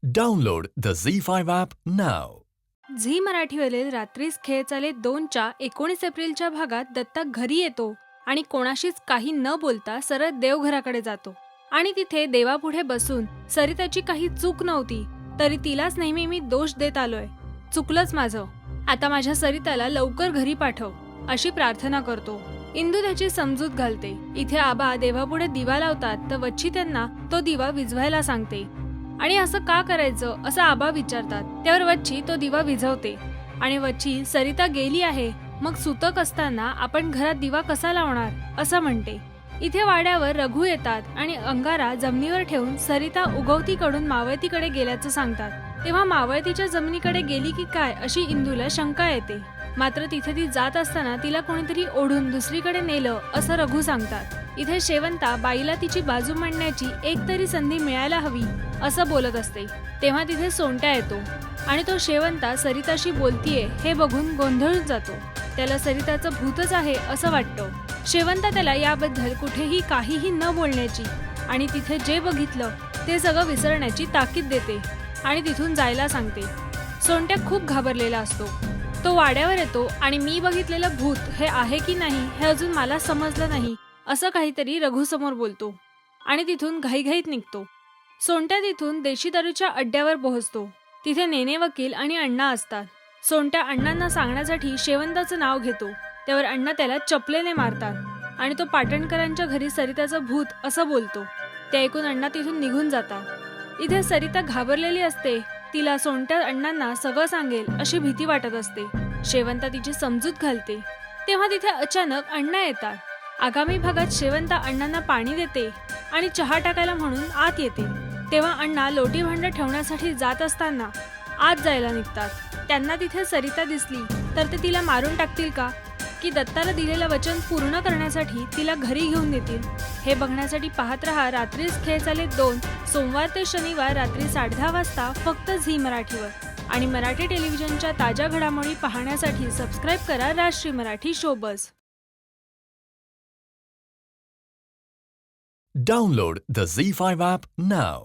Download the Z5 app now. Zee मराठीवरील रात्रीच खेळ चाले 2च्या 19 एप्रिलच्या भागात दत्ता घरी येतो आणि कोणाशीच काही न बोलता सरळ देवघराकडे जातो आणि तिथे देवापुढे बसून सरिताची काही चूक नव्हती तरी तिलाच नेहमी मी दोष देत आलोय. चुकलंच माझं. आता माझ्या सरिताला लवकर घरी पाठव अशी प्रार्थना करतो. इंदू त्याची समजूत घालते. इथे आबा देवापुढे दिवा लावतात तर वच्छी त्यांना तो दिवा विझवायला सांगते. आणि असं का करायचं असं आबा विचारतात. त्यावर वच्छी तो दिवा विझवते आणि वच्छी सरिता गेली आहे मग सुतक असताना आपण घरात दिवा कसा लावणार असं म्हणते. इथे वाड्यावर रघु येतात आणि अंगारा जमिनीवर ठेवून सरिता उगवतीकडून मावळतीकडे गेल्याचं सांगतात. तेव्हा मावळतीच्या जमिनीकडे गेली की काय अशी इंदूला शंका येते. मात्र तिथे ती जात असताना तिला कोणीतरी ओढून दुसरीकडे नेलं असं रघु सांगतात. इथे शेवंता बाईला तिची बाजू मांडण्याची एक तरी संधी मिळायला हवी असं बोलत असते. तेव्हा तिथे सोंट्या येतो आणि तो शेवंता सरिताशी बोलतीये हे बघून गोंधळून जातो. त्याला सरिताचं भूतच आहे असं वाटतं. शेवंता त्याला याबद्दल कुठेही काहीही न बोलण्याची आणि तिथे जे बघितलं ते सगळं विसरण्याची ताकीद देते आणि तिथून जायला सांगते. सोंट्या खूप घाबरलेला असतो. तो वाड्यावर येतो आणि मी बघितलेलं भूत हे आहे की नाही हे अजून मला समजलं नाही असं काहीतरी रघुसमोर बोलतो आणि तिथून घाईघाईत निघतो. सोंट्या तिथून देशी दारूच्या अड्ड्यावर पोहोचतो. तिथे नेने वकील आणि अण्णा असतात. सोंट्या अण्णांना सांगण्यासाठी शेवंताचं नाव घेतो. त्यावर अण्णा त्याला चपलेने मारतात आणि तो पाटणकरांच्या घरी सरिताचं भूत असं बोलतो. ते ऐकून अण्णा तिथून निघून जातात. इथे सरिता घाबरलेली असते. तिला सोंट्या अण्णांना सगळं सांगेल अशी भीती वाटत असते. शेवंता तिची समजूत घालते. तेव्हा तिथे अचानक अण्णा येतात. आगामी भागात शेवंता अण्णांना पाणी देते आणि चहा टाकायला म्हणून आत येते. तेव्हा अण्णा लोटी भांड ठेवण्यासाठी जात असताना आत जायला निघतात. त्यांना तिथे सरिता दिसली तर ते तिला मारून टाकतील का की दत्ताला दिलेलं वचन पूर्ण करण्यासाठी तिला घरी घेऊन देतील हे बघण्यासाठी पाहत रहा रात्रीच खेळ चाले 2 सोमवार ते शनिवार रात्री 10:30 वाजता फक्त झी मराठीवर. आणि मराठी टेलिव्हिजनच्या ताज्या घडामोडी पाहण्यासाठी सबस्क्राईब करा राष्ट्रीय Marathi showbiz. Download the Z5 app now.